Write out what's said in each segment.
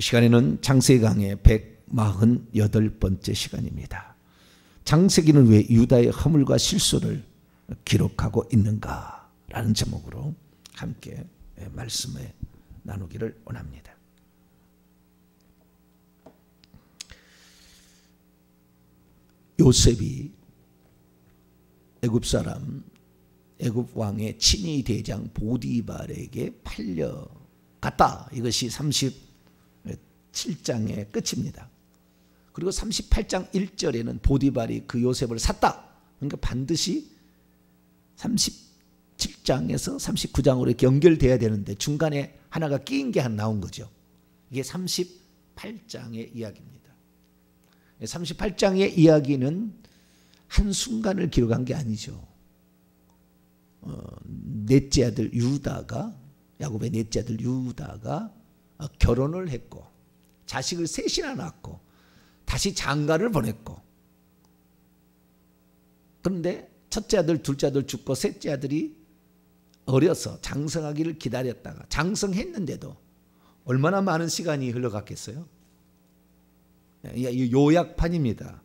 시간에는 창세기 강의 148번째 시간입니다. 창세기는 왜 유다의 허물과 실수를 기록하고 있는가 라는 제목으로 함께 말씀을 나누기를 원합니다. 요셉이 애굽 사람, 애굽 왕의 친위 대장 보디발에게 팔려갔다. 이것이 37장의 끝입니다. 그리고 38장 1절에는 보디발이 그 요셉을 샀다. 그러니까 반드시 37장에서 39장으로 이렇게 연결돼야 되는데 중간에 하나가 끼인 게 하나 나온 거죠. 이게 38장의 이야기입니다. 38장의 이야기는 한순간을 기록한 게 아니죠. 넷째 아들 유다가, 야곱의 넷째 아들 유다가 결혼을 했고 자식을 셋이나 낳고 다시 장가를 보냈고, 그런데 첫째 아들 둘째 아들 죽고 셋째 아들이 어려서 장성하기를 기다렸다가 장성했는데도 얼마나 많은 시간이 흘러갔겠어요? 요약판입니다.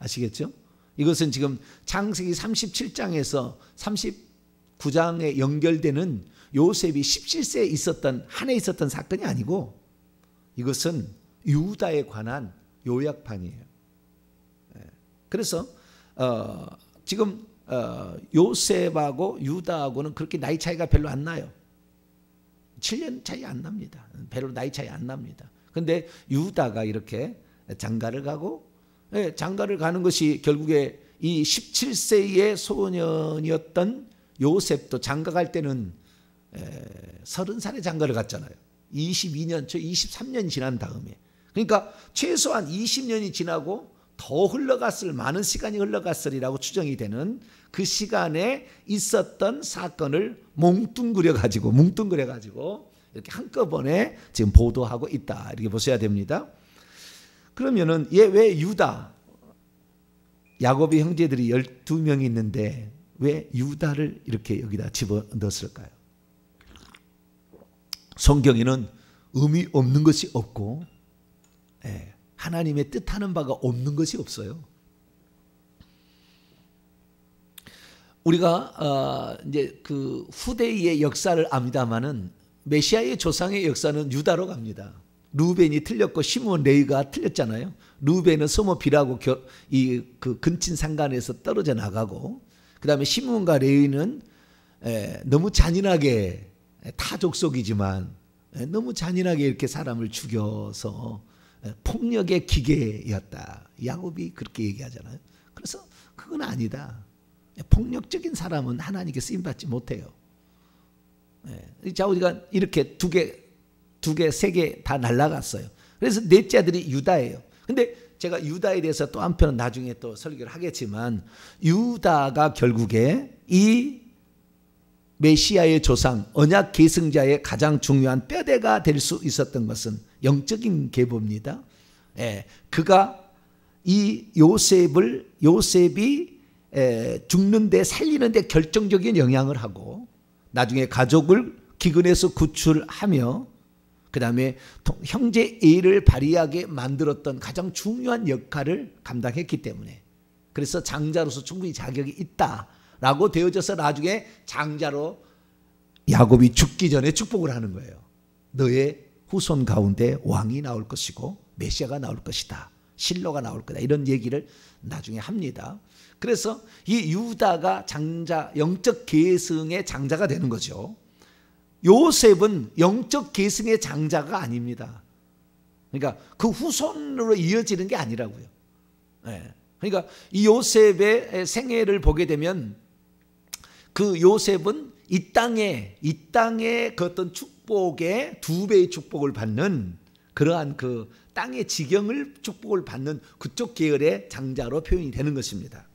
아시겠죠? 이것은 지금 창세기 37장에서 39장에 연결되는 요셉이 17세에 있었던 한 해 있었던 사건이 아니고 이것은 유다에 관한 요약판이에요. 그래서 지금 요셉하고 유다하고는 그렇게 나이 차이가 별로 안 나요. 7년 차이 안 납니다. 별로 나이 차이 안 납니다. 그런데 유다가 이렇게 장가를 가고, 장가를 가는 것이 결국에 이 17세의 소년이었던 요셉도 장가 갈 때는 30살에 장가를 갔잖아요. 22년, 23년이 지난 다음에. 그러니까 최소한 20년이 지나고 더 흘러갔을, 많은 시간이 흘러갔으리라고 추정이 되는 그 시간에 있었던 사건을 뭉뚱그려 가지고 이렇게 한꺼번에 지금 보도하고 있다. 이렇게 보셔야 됩니다. 그러면은 얘 왜 유다, 야곱의 형제들이 12명이 있는데 왜 유다를 이렇게 여기다 집어넣었을까요? 성경에는 의미 없는 것이 없고 하나님의 뜻하는 바가 없는 것이 없어요. 우리가 이제 그 후대의 역사를 압니다마는 메시아의 조상의 역사는 유다로 갑니다. 루벤이 틀렸고 시므온 레위가 틀렸잖아요. 루벤은 소모 비라고 그 근친 상간에서 떨어져 나가고, 그 다음에 시므온과 레위는 너무 잔인하게, 타 족속이지만 너무 잔인하게 이렇게 사람을 죽여서 폭력의 기계였다. 야곱이 그렇게 얘기하잖아요. 그래서 그건 아니다. 폭력적인 사람은 하나님께 쓰임받지 못해요. 자, 우리가 이렇게 두 개, 세 개 다 날아갔어요. 그래서 넷째 아들이 유다예요. 근데 제가 유다에 대해서 또 한편은 나중에 또 설교를 하겠지만, 유다가 결국에 이 메시아의 조상, 언약 계승자의 가장 중요한 뼈대가 될 수 있었던 것은 영적인 계보입니다. 그가 이 요셉이 죽는데 살리는데 결정적인 영향을 하고, 나중에 가족을 기근에서 구출하며 그 다음에 형제 A를 발휘하게 만들었던 가장 중요한 역할을 감당했기 때문에, 그래서 장자로서 충분히 자격이 있다라고 되어져서 나중에 장자로 야곱이 죽기 전에 축복을 하는 거예요. 너의 후손 가운데 왕이 나올 것이고 메시아가 나올 것이다, 실로가 나올 거다, 이런 얘기를 나중에 합니다. 그래서 이 유다가 장자, 영적 계승의 장자가 되는 거죠. 요셉은 영적 계승의 장자가 아닙니다. 그러니까 그 후손으로 이어지는 게 아니라고요. 그러니까 이 요셉의 생애를 보게 되면 그 요셉은 이 땅의 그 어떤 축복의 2배의 축복을 받는, 그러한 그 땅의 지경을 축복을 받는 그쪽 계열의 장자로 표현이 되는 것입니다.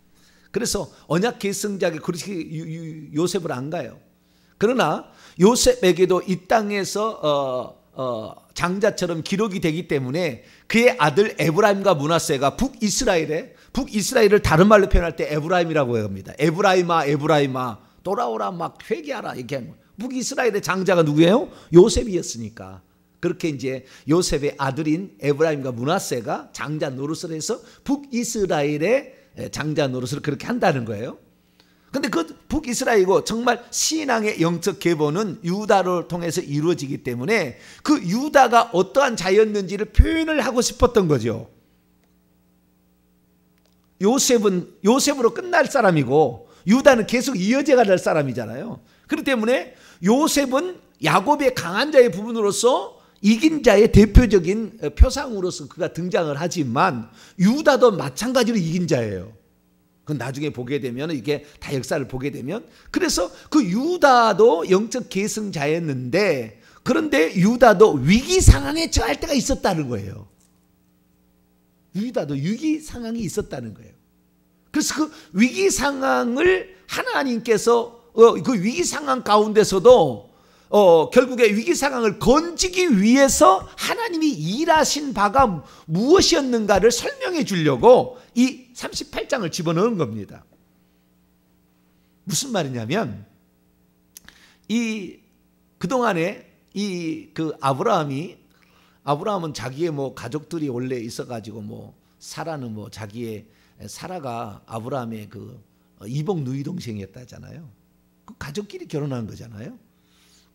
그래서 언약 계승자에게 그렇게 요셉을 안 가요. 그러나 요셉에게도 이 땅에서 장자처럼 기록이 되기 때문에 그의 아들 에브라임과 므낫세가 북이스라엘을 다른 말로 표현할 때 에브라임이라고 합니다. 에브라임아 돌아오라, 막 회개하라, 이렇게 하는 거예요. 북이스라엘의 장자가 누구예요? 요셉이었으니까. 그렇게 이제 요셉의 아들인 에브라임과 므낫세가 장자 노릇을 해서 북이스라엘의 장자 노릇을 그렇게 한다는 거예요. 근데 그 북이스라엘이고 정말 신앙의 영적 계보는 유다를 통해서 이루어지기 때문에 그 유다가 어떠한 자였는지를 표현을 하고 싶었던 거죠. 요셉은 요셉으로 끝날 사람이고 유다는 계속 이어져야 될 사람이잖아요. 그렇기 때문에 요셉은 야곱의 강한 자의 부분으로서 이긴 자의 대표적인 표상으로서 그가 등장을 하지만 유다도 마찬가지로 이긴 자예요. 그건 나중에 보게 되면 이게 다 역사를 보게 되면 그래서 그 유다도 영적 계승자였는데 그런데 유다도 위기 상황에 처할 때가 있었다는 거예요. 유다도 위기 상황이 있었다는 거예요. 그래서 그 위기 상황을 하나님께서 그 위기 상황 가운데서도 결국에 위기 상황을 건지기 위해서 하나님이 일하신 바가 무엇이었는가를 설명해 주려고 이 38장을 집어넣은 겁니다. 무슨 말이냐면 그동안에 아브라함은 자기의 뭐 가족들이 원래 있어가지고 뭐 사라가 아브라함의 그 이복 누이 동생이었다잖아요. 그 가족끼리 결혼한 거잖아요.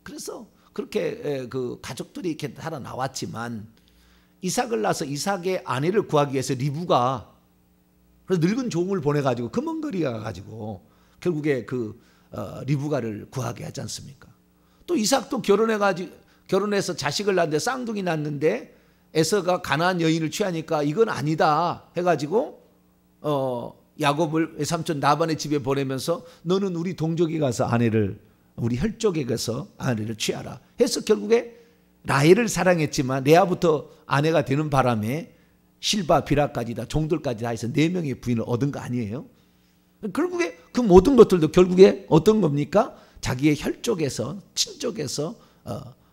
그래서 그렇게 그 가족들이 이렇게 살아 나왔지만 이삭을 낳아서 이삭의 아내를 구하기 위해서 리브가 그래서 늙은 종을 보내가지고 금은거리 가가지고 결국에 리브가를 구하게 하지 않습니까? 또 이삭도 결혼해서 자식을 낳는데 쌍둥이 낳는데 에서가 가나안 여인을 취하니까 이건 아니다 해가지고 야곱을 외삼촌 라반의 집에 보내면서 너는 우리 동족에 가서 우리 혈족에 가서 아내를 취하라 해서 결국에 라헬을 사랑했지만 레아부터 아내가 되는 바람에 실바 비라까지 다 종들까지 다 해서 4명의 부인을 얻은 거 아니에요? 결국에 그 모든 것들도 결국에 어떤 겁니까? 자기의 혈족에서 친족에서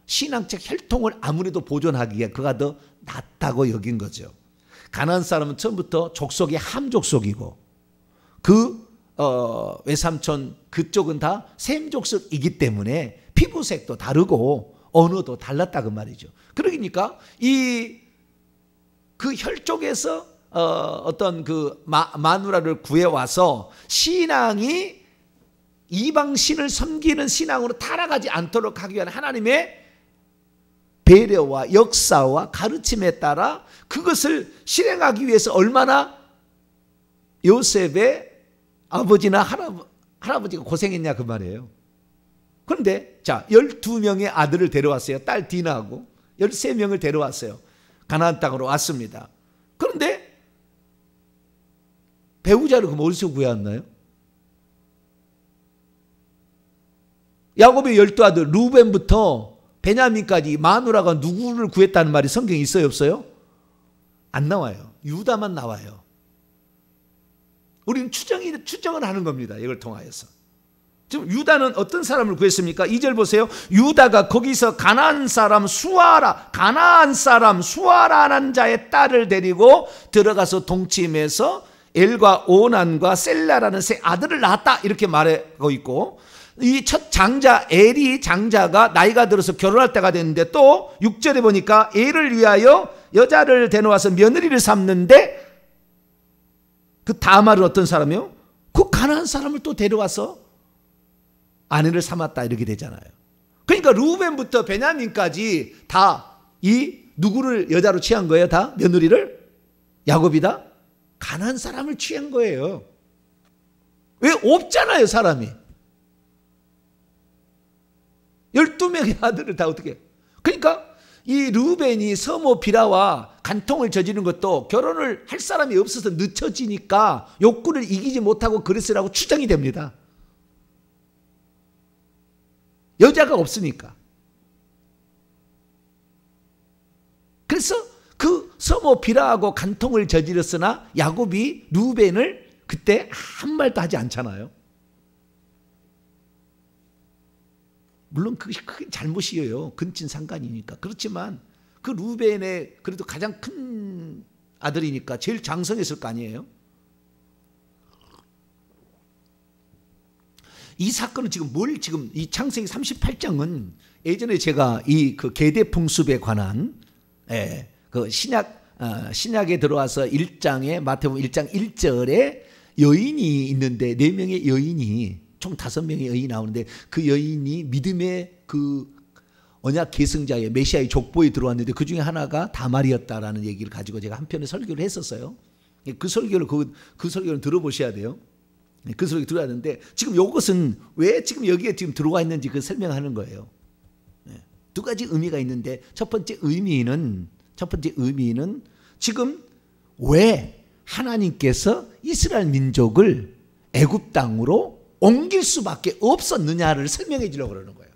신앙적 혈통을 아무래도 보존하기 위해 그가 더 낫다고 여긴 거죠. 가나안 사람은 처음부터 족속이 함 족속이고 외삼촌 그쪽은 다 셈 족속이기 때문에 피부색도 다르고 언어도 달랐다고 말이죠. 그러니까 그 혈족에서 어떤 그 마누라를 구해와서 신앙이 이방신을 섬기는 신앙으로 타락하지 않도록 하기 위한 하나님의 배려와 역사와 가르침에 따라 그것을 실행하기 위해서 얼마나 요셉의 아버지나 할아버지가 고생했냐 그 말이에요. 그런데 자 12명의 아들을 데려왔어요. 딸 디나하고 13명을 데려왔어요. 가나안 땅으로 왔습니다. 그런데 배우자를 그럼 어디서 구해왔나요? 야곱의 12아들 루벤부터 베냐민까지 마누라가 누구를 구했다는 말이 성경에 있어요 없어요? 안 나와요. 유다만 나와요. 우리는 추정을 하는 겁니다. 이걸 통하여서. 지금 유다는 어떤 사람을 구했습니까? 2절 보세요. 유다가 거기서 가나안 사람 수아라는 자의 딸을 데리고 들어가서 동침해서 엘과 오난과 셀라라는 세 아들을 낳았다 이렇게 말하고 있고 이 첫 장자 엘이 장자가 나이가 들어서 결혼할 때가 됐는데 또 6절에 보니까 엘을 위하여 여자를 데려와서 며느리를 삼는데 그 다말은 어떤 사람이요? 그 가나안 사람을 또 데려와서 아내를 삼았다 이렇게 되잖아요. 그러니까 루벤부터 베냐민까지 다 누구를 여자로 취한 거예요? 다 며느리를? 야곱이다? 가나안 사람을 취한 거예요. 왜? 없잖아요 사람이. 12명의 아들을 다 어떻게 그러니까 이 루벤이 서모 비라와 간통을 저지른 것도 결혼을 할 사람이 없어서 늦춰지니까 욕구를 이기지 못하고 그랬으라고 추정이 됩니다. 여자가 없으니까. 그래서 그 서모 비라하고 간통을 저질렀으나 야곱이 루벤을 그때 한 말도 하지 않잖아요. 물론 그것이 큰 잘못이에요. 근친상간이니까. 그렇지만 그 루벤의 그래도 가장 큰 아들이니까 제일 장성했을 거 아니에요. 이 사건은 지금 이 창세기 38장은 예전에 제가 이 그 계대풍습에 관한 그 신약에 들어와서 1장에 마태복음 1장 1절에 여인이 있는데 4명의 여인이 총 5명의 여인이 나오는데 그 여인이 믿음의 그 언약 계승자의 메시아의 족보에 들어왔는데 그 중에 하나가 다말이었다라는 얘기를 가지고 제가 한 편의 설교를 했었어요. 그 설교를 들어보셔야 돼요. 그 설교 들어야 하는데 지금 이것은 왜 지금 여기에 지금 들어와 있는지 그 설명하는 거예요. 두 가지 의미가 있는데 첫 번째 의미는 지금 왜 하나님께서 이스라엘 민족을 애굽 땅으로 옮길 수밖에 없었느냐를 설명해 주려고 그러는 거예요.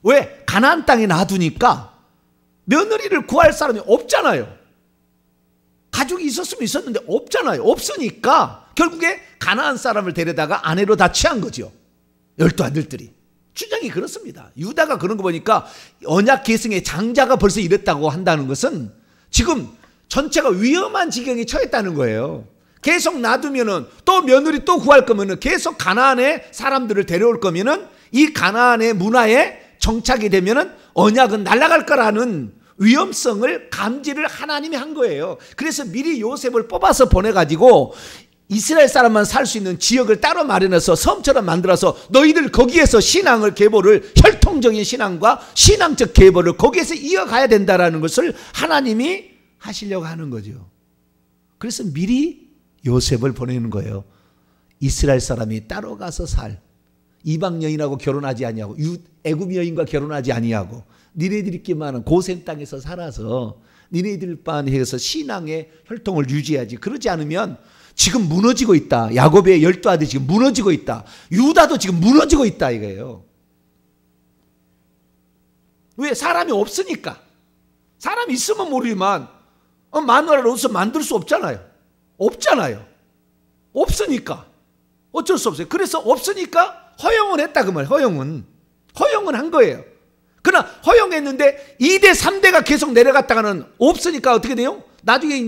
왜? 가나안 땅에 놔두니까 며느리를 구할 사람이 없잖아요. 가족이 있었으면 있었는데 없잖아요. 없으니까 결국에 가나안 사람을 데려다가 아내로 다 취한 거죠. 12아들들이. 주장이 그렇습니다. 유다가 그런 거 보니까 언약 계승의 장자가 벌써 이랬다고 한다는 것은 지금 전체가 위험한 지경에 처했다는 거예요. 계속 놔두면은 또 며느리 또 구할 거면은 계속 가나안의 사람들을 데려올 거면은 이 가나안의 문화에 정착이 되면은 언약은 날아갈 거라는 위험성을 감지를 하나님이 한 거예요. 그래서 미리 요셉을 뽑아서 보내가지고 이스라엘 사람만 살 수 있는 지역을 따로 마련해서 섬처럼 만들어서 너희들 거기에서 신앙을 계보를 혈통적인 신앙과 신앙적 계보를 거기에서 이어가야 된다라는 것을 하나님이 하시려고 하는 거죠. 그래서 미리 요셉을 보내는 거예요. 이스라엘 사람이 따로 가서 살 이방 여인하고 결혼하지 아니하고 애굽 여인과 결혼하지 아니하고 니네들끼리만 고센 땅에서 살아서 니네들만 해서 신앙의 혈통을 유지하지. 그러지 않으면 지금 무너지고 있다. 야곱의 12아들이 지금 무너지고 있다. 유다도 지금 무너지고 있다 이거예요. 왜? 사람이 없으니까. 사람이 있으면 모르지만 마누라를 어디서 만들 수 없잖아요. 없으니까 어쩔 수 없어요. 그래서 없으니까 허용을 했다 그 말이에요. 허용은 한 거예요. 그러나 허용했는데 2대 3대가 계속 내려갔다가는 없으니까 어떻게 돼요? 나중에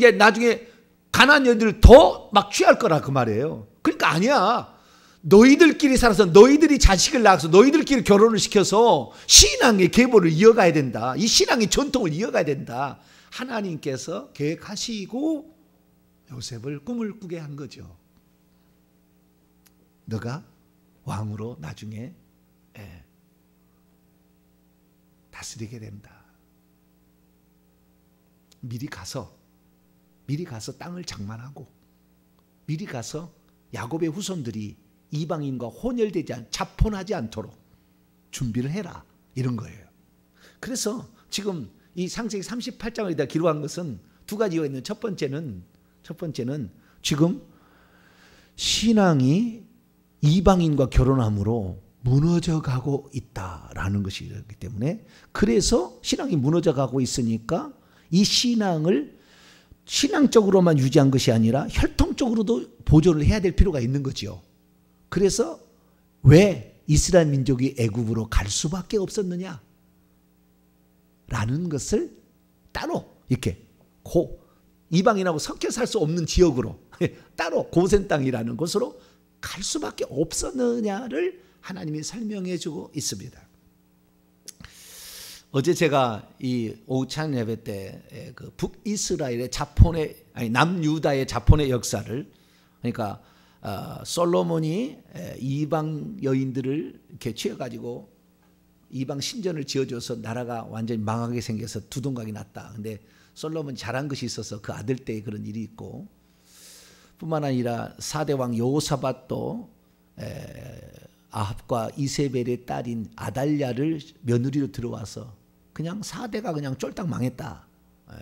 가나안 여인들을 더 막 취할 거라 그 말이에요. 그러니까 아니야. 너희들끼리 살아서 너희들이 자식을 낳아서 너희들끼리 결혼을 시켜서 신앙의 계보를 이어가야 된다. 이 신앙의 전통을 이어가야 된다. 하나님께서 계획하시고 요셉을 꿈을 꾸게 한 거죠. 너가 왕으로 나중에 다스리게 된다. 미리 가서 땅을 장만하고 미리 가서 야곱의 후손들이 이방인과 혼혈되지 자폰하지 않도록 준비를 해라. 이런 거예요. 그래서 지금 이 창세기 38장을 기록한 것은 두 가지가 있는 첫 번째는 지금 신앙이 이방인과 결혼함으로 무너져 가고 있다라는 것이기 때문에 그래서 신앙이 무너져 가고 있으니까 이 신앙을 신앙적으로만 유지한 것이 아니라 혈통적으로도 보존을 해야 될 필요가 있는 거죠. 그래서 왜 이스라엘 민족이 애굽으로 갈 수밖에 없었느냐? 라는 것을 따로 이렇게 이방인하고 섞여 살 수 없는 지역으로 따로 고센 땅이라는 곳으로 갈 수밖에 없었느냐를 하나님이 설명해 주고 있습니다. 어제 제가 이 오후 찬 예배 때 그 북이스라엘의 남유다의 자폰의 역사를 그러니까 솔로몬이 이방 여인들을 이렇게 취해가지고 이방 신전을 지어줘서 나라가 완전히 망하게 생겨서 두동강이 났다. 근데 솔로몬이 잘한 것이 있어서 그 아들 때에 그런 일이 있고 뿐만 아니라 4대 왕 여호사밧도 아합과 이세벨의 딸인 아달랴를 며느리로 들어와서 그냥 4대가 그냥 쫄딱 망했다.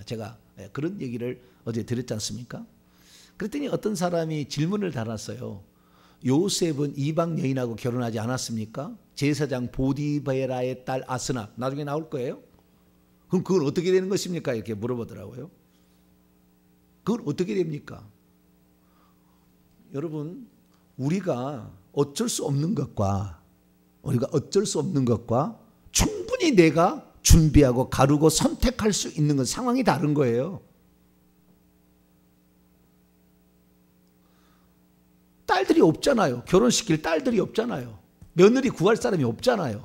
제가 그런 얘기를 어제 드렸지 않습니까? 그랬더니 어떤 사람이 질문을 달았어요. 요셉은 이방 여인하고 결혼하지 않았습니까? 제사장 보디베라의 딸 아스나 나중에 나올 거예요. 그럼 그건 어떻게 되는 것입니까? 이렇게 물어보더라고요. 그건 어떻게 됩니까? 여러분 우리가 어쩔 수 없는 것과 충분히 내가 준비하고 가르고 선택할 수 있는 건 상황이 다른 거예요. 딸들이 없잖아요. 결혼시킬 딸들이 없잖아요. 며느리 구할 사람이 없잖아요.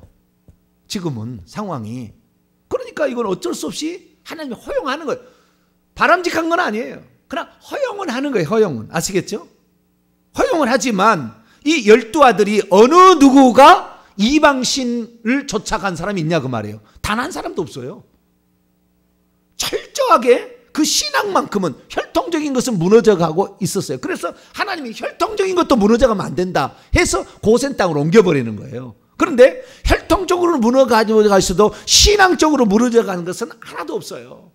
지금은 상황이. 그러니까 이건 어쩔 수 없이 하나님이 허용하는 거예요. 바람직한 건 아니에요. 그냥 허용은 하는 거예요. 허용은. 아시겠죠? 허용을 하지만 이 12아들이 어느 누구가 이방신을 쫓아간 사람이 있냐 그 말이에요. 단 한 사람도 없어요. 철저하게 그 신앙만큼은 혈통적인 것은 무너져가고 있었어요. 그래서 하나님이 혈통적인 것도 무너져가면 안 된다 해서 고센 땅으로 옮겨버리는 거예요. 그런데 혈통적으로 무너져가 있어도 신앙적으로 무너져가는 것은 하나도 없어요.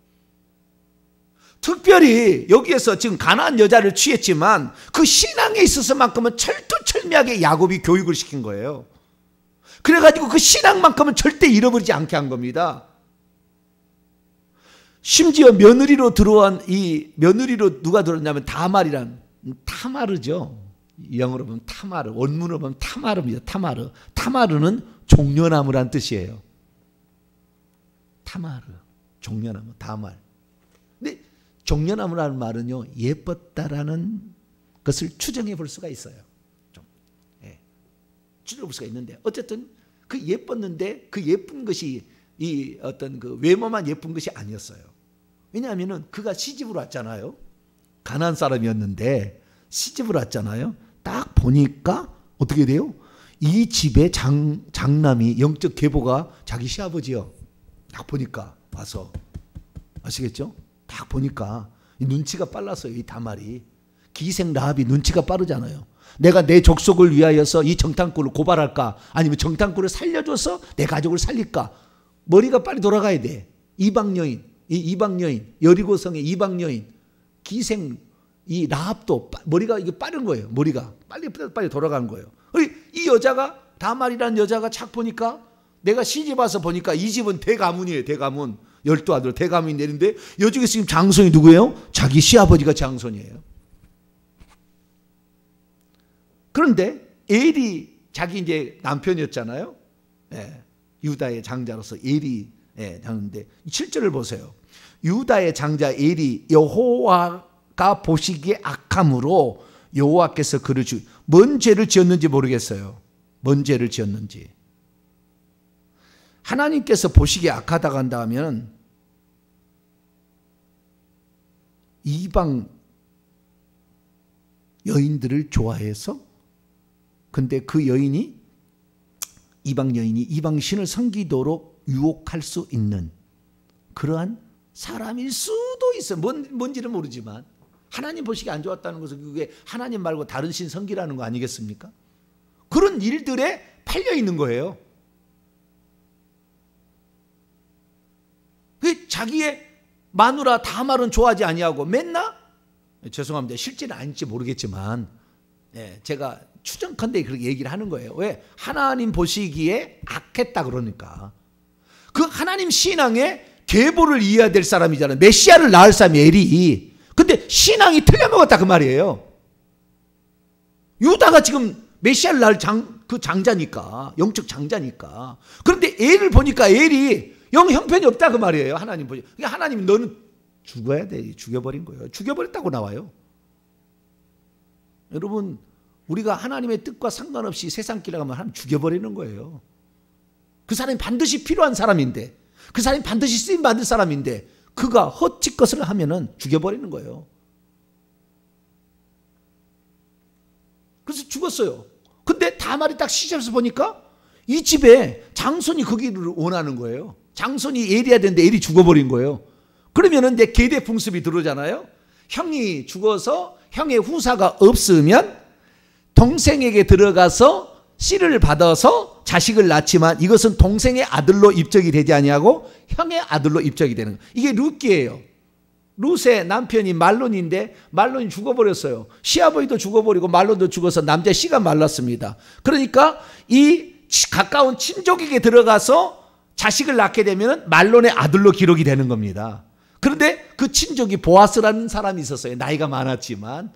특별히 여기에서 지금 가나안 여자를 취했지만 그 신앙에 있어서만큼은 철두철미하게 야곱이 교육을 시킨 거예요. 그래가지고 그 신앙만큼은 절대 잃어버리지 않게 한 겁니다. 심지어 며느리로 들어온 이 며느리로 누가 들어왔냐면 다말이란 타마르죠. 영어로 보면 타마르, 원문으로 보면 타마르입니다. 타마르. 타마르는 종려나무란 뜻이에요. 타마르, 종려나무, 다말. 근데 종려나무라는 말은요, 예뻤다라는 것을 추정해 볼 수가 있어요. 좀, 예. 추정해 볼 수가 있는데, 어쨌든 그 예뻤는데 그 예쁜 것이 이 어떤 그 외모만 예쁜 것이 아니었어요. 왜냐하면은 그가 시집을 왔잖아요. 가나안 사람이었는데 시집을 왔잖아요. 딱 보니까 어떻게 돼요? 이 집의 장남이 영적 계보가 자기 시아버지요. 딱 보니까 와서 아시겠죠? 딱 보니까 눈치가 빨랐어요. 이 다말이 기생 라합이 눈치가 빠르잖아요. 내가 내 족속을 위하여서 이 정탐꾼을 고발할까? 아니면 정탐꾼을 살려줘서 내 가족을 살릴까? 머리가 빨리 돌아가야 돼. 이방 여인, 이방 여인, 여리고성의 이방 여인, 기생 이 라합도 머리가 이게 빠른 거예요. 머리가 빨리 돌아가는 거예요. 이 여자가 다말이라는 여자가 착 보니까 내가 시집 와서 보니까 이 집은 대가문이에요. 대가문. 12아들 대가문이 내린데 여중에 지금 장손이 누구예요? 자기 시아버지가 장손이에요. 그런데 엘이 자기 이제 남편이었잖아요. 예, 유다의 장자로서 엘이 하는데 7절을 보세요. 유다의 장자 엘이 여호와가 보시기에 악함으로 여호와께서 그를 뭔 죄를 지었는지 모르겠어요. 뭔 죄를 지었는지. 하나님께서 보시기에 악하다고 한다면 이방 여인들을 좋아해서 근데 그 여인이 이방 여인이 이방 신을 섬기도록 유혹할 수 있는 그러한 사람일 수도 있어요. 뭔지는 모르지만 하나님 보시기에 안 좋았다는 것은 그게 하나님 말고 다른 신 섬기라는 거 아니겠습니까? 그런 일들에 팔려 있는 거예요. 자기의 마누라 다말은 좋아하지 아니하고 맨날 죄송합니다. 실제는 아닌지 모르겠지만 제가 추정컨대 그렇게 얘기를 하는 거예요. 왜? 하나님 보시기에 악했다 그러니까. 그 하나님 신앙의 계보를 이해해야 될 사람이잖아요. 메시아를 낳을 사람이 엘이. 근데 신앙이 틀려먹었다 그 말이에요. 유다가 지금 메시아를 낳을 그 장자니까, 영적 장자니까. 그런데 엘을 보니까 엘이 영 형편이 없다 그 말이에요. 하나님 보시. 그러니까 하나님이 너는 죽어야 돼. 죽여버린 거예요. 죽여버렸다고 나와요. 여러분, 우리가 하나님의 뜻과 상관없이 세상 길에 가면 하나님 죽여버리는 거예요. 그 사람이 반드시 필요한 사람인데, 그 사람이 반드시 쓰임 받을 사람인데, 그가 헛짓것을 하면은 죽여버리는 거예요. 그래서 죽었어요. 근데 다말이 딱 시집에서 보니까 이 집에 장손이 거기를 원하는 거예요. 장손이 엘이야 되는데 엘이 죽어버린 거예요. 그러면은 내 계대 풍습이 들어오잖아요. 형이 죽어서 형의 후사가 없으면 동생에게 들어가서 씨를 받아서 자식을 낳지만 이것은 동생의 아들로 입적이 되지 아니하고 형의 아들로 입적이 되는 거예요. 이게 룻기예요. 룻의 남편이 말론인데 말론이 죽어버렸어요. 시아버지도 죽어버리고 말론도 죽어서 남자 씨가 말랐습니다. 그러니까 이 가까운 친족에게 들어가서 자식을 낳게 되면 말론의 아들로 기록이 되는 겁니다. 그런데 그 친족이 보아스라는 사람이 있었어요. 나이가 많았지만.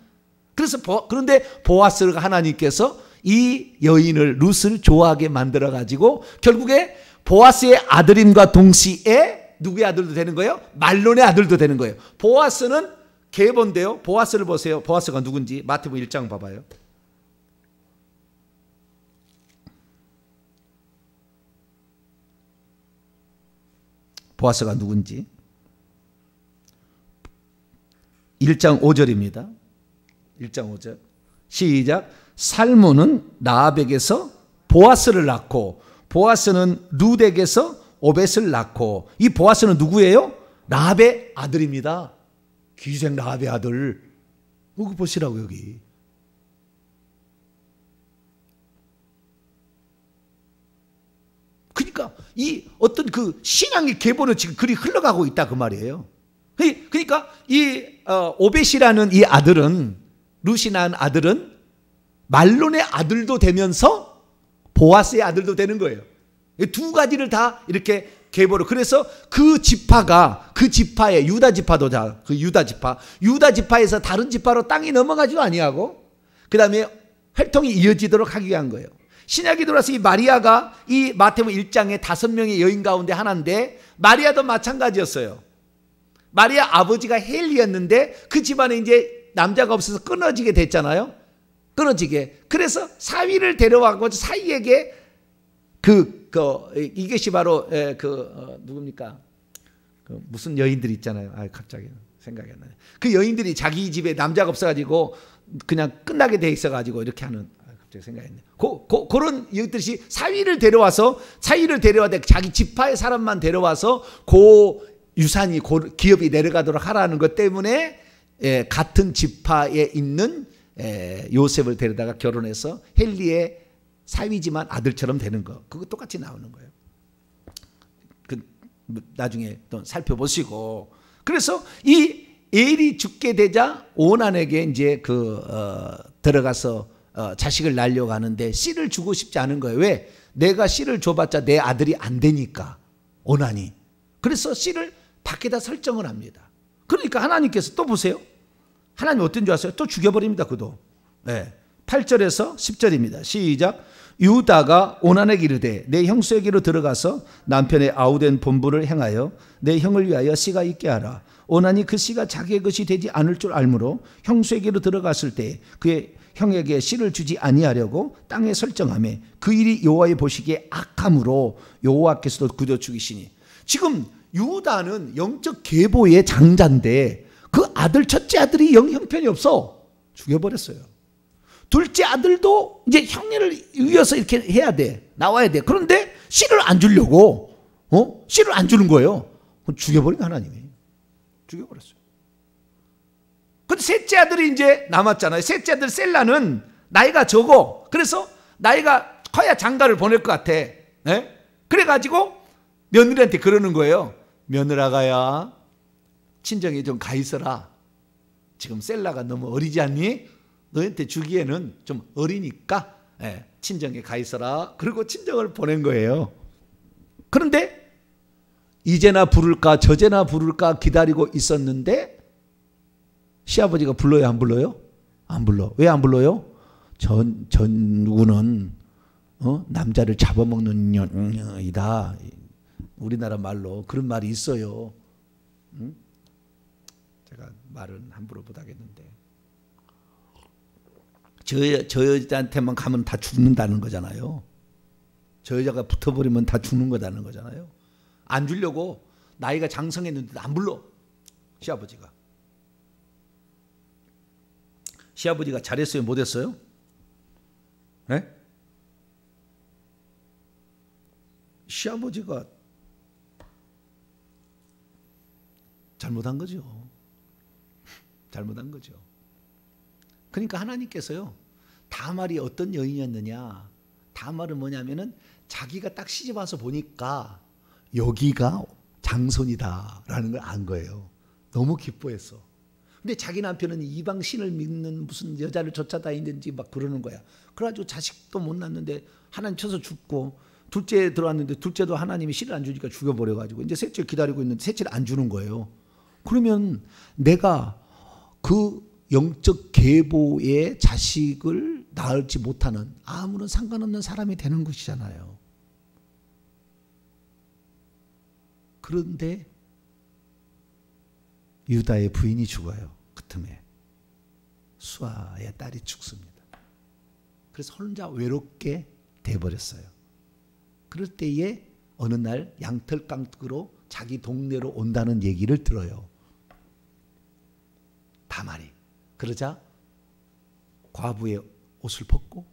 그런데 보아스가 하나님께서 이 여인을 룻을 좋아하게 만들어 가지고 결국에 보아스의 아들임과 동시에 누구의 아들도 되는 거예요? 말론의 아들도 되는 거예요. 보아스는 계보인데요. 보아스를 보세요. 보아스가 누군지 마태복음 1장 봐봐요. 보아스가 누군지. 1장 5절입니다. 1장 5절 시작. 살몬은 라합에게서 보아스를 낳고 보아스는 룻에게서 오벳을 낳고, 이 보아스는 누구예요? 라합의 아들입니다. 기생 라합의 아들. 여기 보시라고 여기. 그러니까 이 어떤 그 신앙의 계보는 지금 그리 흘러가고 있다 그 말이에요. 그러니까 이 오벳이라는 이 아들은, 룻이 낳은 아들은 말론의 아들도 되면서 보아스의 아들도 되는 거예요. 두 가지를 다 이렇게 계보로. 그래서 그 지파가, 그 지파에 유다 지파도 다, 그 유다 지파에서 다른 지파로 땅이 넘어가지도 아니하고, 그 다음에 활동이 이어지도록 하기 위한 거예요. 신약이 들어와서 이 마리아가 이 마태복음 1장에 5명의 여인 가운데 하나인데, 마리아도 마찬가지였어요. 마리아 아버지가 헬리였는데 그 집안에 이제 남자가 없어서 끊어지게 됐잖아요. 끊어지게. 그래서 사위를 데려와고 사위에게 이것이 바로 누굽니까? 무슨 여인들 있잖아요. 갑자기 생각이 안 나네. 그 여인들이 자기 집에 남자가 없어가지고 그냥 끝나게 돼 있어가지고 이렇게 하는. 갑자기 생각이 안 나네. 그런 여인들이 사위를 데려와서 자기 지파의 사람만 데려와서 유산이 기업이 내려가도록 하라는 것 때문에 같은 지파에 있는 요셉을 데려다가 결혼해서 헬리의 사위지만 아들처럼 되는 거. 그거 똑같이 나오는 거예요. 나중에 또 살펴보시고. 그래서 이 엘이 죽게 되자 오난에게 이제 들어가서 자식을 낳으려고 하는데 씨를 주고 싶지 않은 거예요. 왜? 내가 씨를 줘봤자 내 아들이 안 되니까, 오난이. 그래서 씨를 밖에다 설정을 합니다. 그러니까 하나님께서 또 보세요. 하나님 어떤 줄 아세요? 또 죽여버립니다. 그도. 8절에서 10절입니다. 시작. 유다가 오난에게 이르되 내 형수에게로 들어가서 남편의 아우된 본부를 행하여 내 형을 위하여 씨가 있게 하라. 오난이 그 씨가 자기의 것이 되지 않을 줄 알므로 형수에게로 들어갔을 때 그의 형에게 씨를 주지 아니하려고 땅에 설정하며 그 일이 여호와의 보시기에 악함으로 여호와께서도 그저 죽이시니. 지금 유다는 영적 계보의 장자인데 그 첫째 아들이 영 형편이 없어. 죽여버렸어요. 둘째 아들도 이제 형님을 이어서 이렇게 해야 돼. 나와야 돼. 그런데 씨를 안 주려고, 씨를 안 주는 거예요. 죽여버린 하나님이. 죽여버렸어요. 근데 셋째 아들이 이제 남았잖아요. 셋째 아들 셀라는 나이가 적어. 그래서 나이가 커야 장가를 보낼 것 같아. 그래가지고 며느리한테 그러는 거예요. 며느라가야 친정에 좀 가 있어라. 지금 셀라가 너무 어리지 않니? 너한테 주기에는 좀 어리니까 친정에 가 있어라. 그리고 친정을 보낸 거예요. 그런데 이제나 부를까 저제나 부를까 기다리고 있었는데 시아버지가 불러요, 안 불러요? 안 불러. 왜 안 불러요? 전 누구는 남자를 잡아먹는 년이다. 우리나라 말로 그런 말이 있어요. 제가 말은 함부로 못하겠는데 저 여자한테만 가면 다 죽는다는 거잖아요. 저 여자가 붙어버리면 다 죽는 거다는 거잖아요. 안 주려고 나이가 장성했는데도 안 불러. 시아버지가. 시아버지가 잘했어요? 못했어요? 네? 시아버지가 잘못한 거죠. 잘못한 거죠. 그러니까 하나님께서요, 다말이 어떤 여인이었느냐, 다말은 뭐냐면은 자기가 딱 시집 와서 보니까 여기가 장손이다라는 걸 안 거예요. 너무 기뻐했어. 근데 자기 남편은 이방 신을 믿는 무슨 여자를 쫓아다니는지 막 그러는 거야. 그래가지고 자식도 못 낳는데 하나님 쳐서 죽고, 둘째 들어왔는데 둘째도 하나님이 씨를 안 주니까 죽여버려가지고 이제 셋째 기다리고 있는데 셋째를 안 주는 거예요. 그러면 내가 그 영적 계보의 자식을 낳을지 못하는 아무런 상관없는 사람이 되는 것이잖아요. 그런데 유다의 부인이 죽어요. 그 틈에 수아의 딸이 죽습니다. 그래서 혼자 외롭게 돼버렸어요. 그럴 때에 어느 날 양털깡으로 자기 동네로 온다는 얘기를 들어요. 다말이. 그러자 과부의 옷을 벗고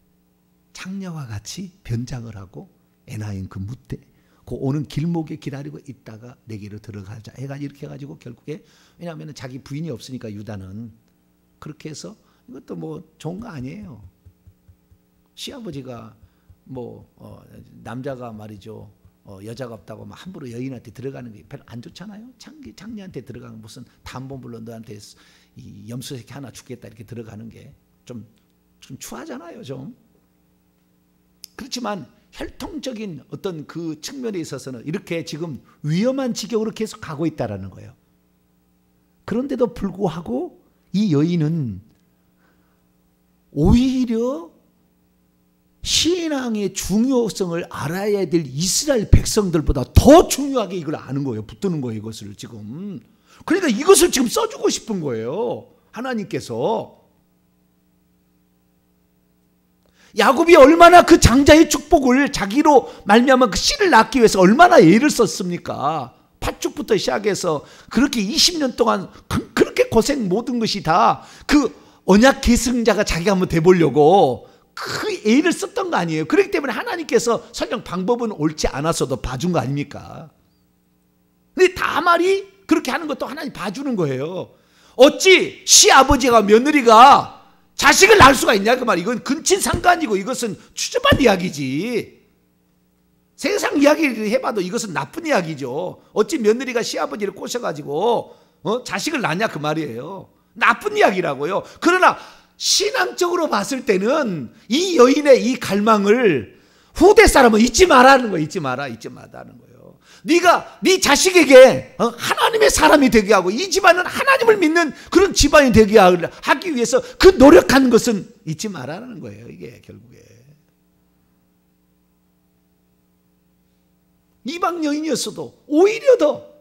창녀와 같이 변장을 하고 애 낳은 그 무대 그 오는 길목에 기다리고 있다가 내게로 들어가자 해가지고 이렇게 해가지고 결국에 왜냐하면 자기 부인이 없으니까 유다는 그렇게 해서 이것도 뭐 좋은 거 아니에요. 시아버지가 뭐 남자가 말이죠 여자가 없다고 막 함부로 여인한테 들어가는 게 별로 안 좋잖아요. 장녀한테 들어가는 무슨 담보물로 너한테 이 염소새끼 하나 주겠다 이렇게 들어가는 게 좀 추하잖아요. 좀 그렇지만 혈통적인 어떤 그 측면에 있어서는 이렇게 지금 위험한 지경으로 계속 가고 있다라는 거예요. 그런데도 불구하고 이 여인은 오히려 신앙의 중요성을 알아야 될 이스라엘 백성들보다 더 중요하게 이걸 아는 거예요. 붙드는 거예요. 이것을 지금. 그러니까 이것을 지금 써주고 싶은 거예요. 하나님께서. 야곱이 얼마나 그 장자의 축복을 자기로 말미암아 그 씨를 낳기 위해서 얼마나 애를 썼습니까? 팥죽부터 시작해서 그렇게 20년 동안 그렇게 고생 모든 것이 다 그 언약 계승자가 자기가 한번 돼보려고 그 애를 썼던 거 아니에요. 그렇기 때문에 하나님께서 설령 방법은 옳지 않았어도 봐준 거 아닙니까? 근데 다말이 그렇게 하는 것도 하나님 봐주는 거예요. 어찌 시아버지가 며느리가 자식을 낳을 수가 있냐 그 말. 이건 근친상간이고 이것은 추접한 이야기지. 세상 이야기를 해봐도 이것은 나쁜 이야기죠. 어찌 며느리가 시아버지를 꼬셔가지고 자식을 낳냐 그 말이에요. 나쁜 이야기라고요. 그러나 신앙적으로 봤을 때는 이 여인의 이 갈망을 후대 사람은 잊지 말라는 거예요. 잊지 말라는 거예요. 네가 네 자식에게 하나님의 사람이 되게 하고 이 집안은 하나님을 믿는 그런 집안이 되게 하기 위해서 그 노력한 것은 잊지 말라는 거예요. 이게 결국에 이방 여인이었어도 오히려 더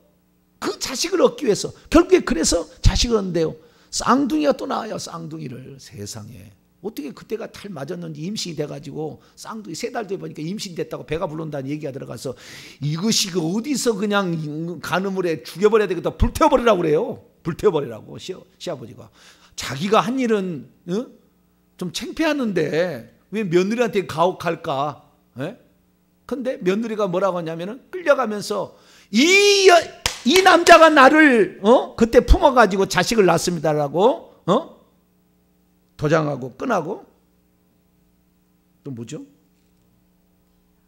그 자식을 얻기 위해서 결국에 그래서 자식을 얻는데요. 쌍둥이가 또 나와요. 쌍둥이를. 세상에 어떻게 그때가 탈 맞았는지 임신이 돼가지고 쌍둥이 3달 뒤에 보니까 임신됐다고 배가 부른다는 얘기가 들어가서 이것이 그 어디서 그냥 간음을 해 죽여버려야 되겠다. 불태워버리라고 그래요. 불태워버리라고 시아버지가. 자기가 한 일은 좀 창피하는데 왜 며느리한테 가혹할까? 근데 며느리가 뭐라고 하냐면은 끌려가면서 이 남자가 나를 그때 품어가지고 자식을 낳습니다라고 도장하고 끈하고 또 뭐죠?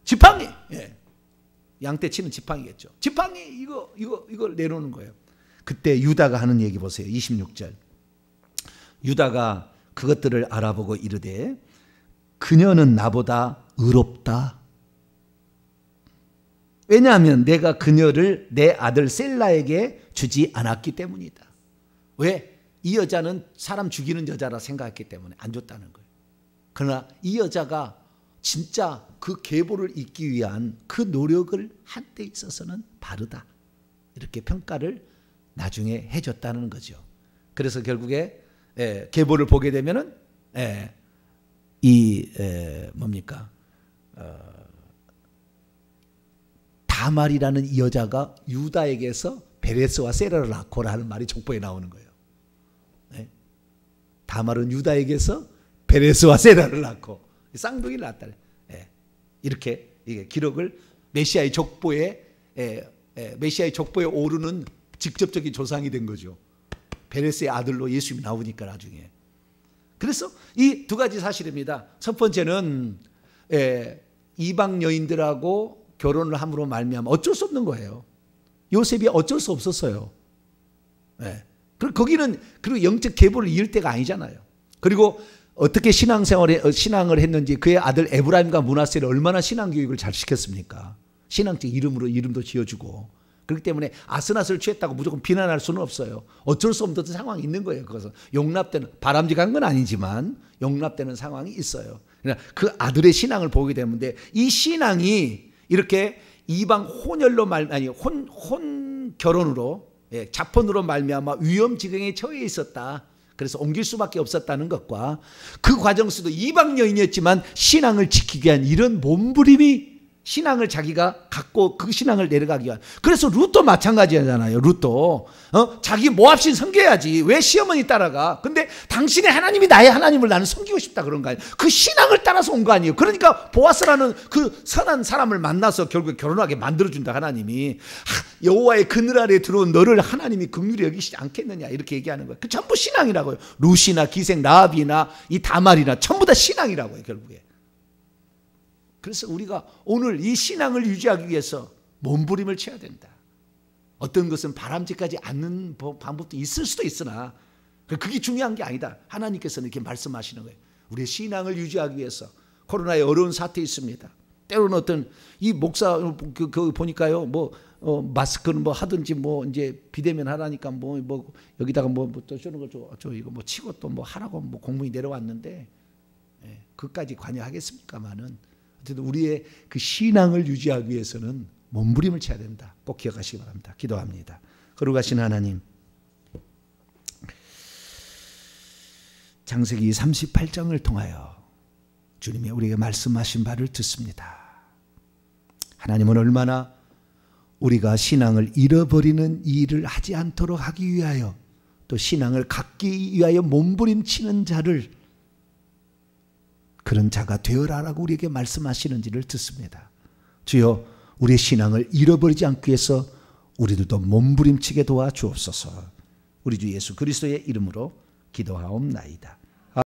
지팡이. 예. 양떼 치는 지팡이겠죠. 지팡이 이걸 내놓는 거예요. 그때 유다가 하는 얘기 보세요. 26절. 유다가 그것들을 알아보고 이르되 그녀는 나보다 의롭다. 왜냐하면 내가 그녀를 내 아들 셀라에게 주지 않았기 때문이다. 왜? 이 여자는 사람 죽이는 여자라 생각했기 때문에 안 줬다는 거예요. 그러나 이 여자가 진짜 그 계보를 잇기 위한 그 노력을 한 데 있어서는 바르다. 이렇게 평가를 나중에 해줬다는 거죠. 그래서 결국에 계보를 보게 되면은 뭡니까? 다말이라는 이 여자가 유다에게서 베레스와 세라를 낳고라 하는 말이 족보에 나오는 거예요. 다말은 유다에게서 베레스와 세라를 낳고 쌍둥이를 낳았다. 이렇게 이게 기록을 메시아의 족보에 오르는 직접적인 조상이 된 거죠. 베레스의 아들로 예수님이 나오니까 나중에. 그래서 이 두 가지 사실입니다. 첫 번째는 이방 여인들하고 결혼을 함으로 말미암아 어쩔 수 없는 거예요. 요셉이 어쩔 수 없었어요. 그리고 영적 계보를 이을 때가 아니잖아요. 그리고 어떻게 신앙을 했는지 그의 아들 에브라임과 므낫세를 얼마나 신앙교육을 잘 시켰습니까? 신앙적 이름도 지어주고. 그렇기 때문에 아스낫을 취했다고 무조건 비난할 수는 없어요. 어쩔 수 없는 상황이 있는 거예요. 그것은 용납되는, 바람직한 건 아니지만 용납되는 상황이 있어요. 그러니까 그 아들의 신앙을 보게 되는데 이 신앙이 이렇게 이방 혼 결혼으로 자폰으로 말미암아 위험지경에 처해 있었다. 그래서 옮길 수밖에 없었다는 것과 그 과정 속도 이방 여인이었지만 신앙을 지키기 위한 이런 몸부림이 신앙을 자기가 갖고 그 신앙을 내려가기 위한. 그래서 룻도 마찬가지잖아요. 룻도 자기 모압신 섬겨야지. 왜 시어머니 따라가? 근데 당신의 하나님이 나의 하나님을 나는 섬기고 싶다 그런 거 아니에요. 그 신앙을 따라서 온 거 아니에요. 그러니까 보아스라는 그 선한 사람을 만나서 결국 결혼하게 만들어준다 하나님이. 여호와의 그늘 아래 들어온 너를 하나님이 긍휼히 여기시지 않겠느냐 이렇게 얘기하는 거예요. 그 전부 신앙이라고요. 룻이나 기생 라합이나 이 다말이나 전부 다 신앙이라고요. 결국에. 그래서 우리가 오늘 이 신앙을 유지하기 위해서 몸부림을 쳐야 된다. 어떤 것은 바람직하지 않는 방법도 있을 수도 있으나 그게 중요한 게 아니다. 하나님께서는 이렇게 말씀하시는 거예요. 우리의 신앙을 유지하기 위해서 코로나의 어려운 사태 있습니다. 때로는 어떤 이 목사 그 보니까요 마스크는 뭐 하든지 뭐 이제 비대면 하라니까 뭐 여기다가 또 저런 저 이거 뭐 치고 또 뭐 하라고 뭐 공문이 내려왔는데 그까지 관여하겠습니까마는 어쨌든 우리의 그 신앙을 유지하기 위해서는 몸부림을 쳐야 된다. 꼭 기억하시기 바랍니다. 기도합니다. 거룩하신 하나님, 창세기 38장을 통하여 주님이 우리에게 말씀하신 바를 듣습니다. 하나님은 얼마나 우리가 신앙을 잃어버리는 일을 하지 않도록 하기 위하여 또 신앙을 갖기 위하여 몸부림치는 자를 그런 자가 되어라라고 우리에게 말씀하시는지를 듣습니다. 주여 우리의 신앙을 잃어버리지 않기 위해서 우리들도 몸부림치게 도와주옵소서. 우리 주 예수 그리스도의 이름으로 기도하옵나이다.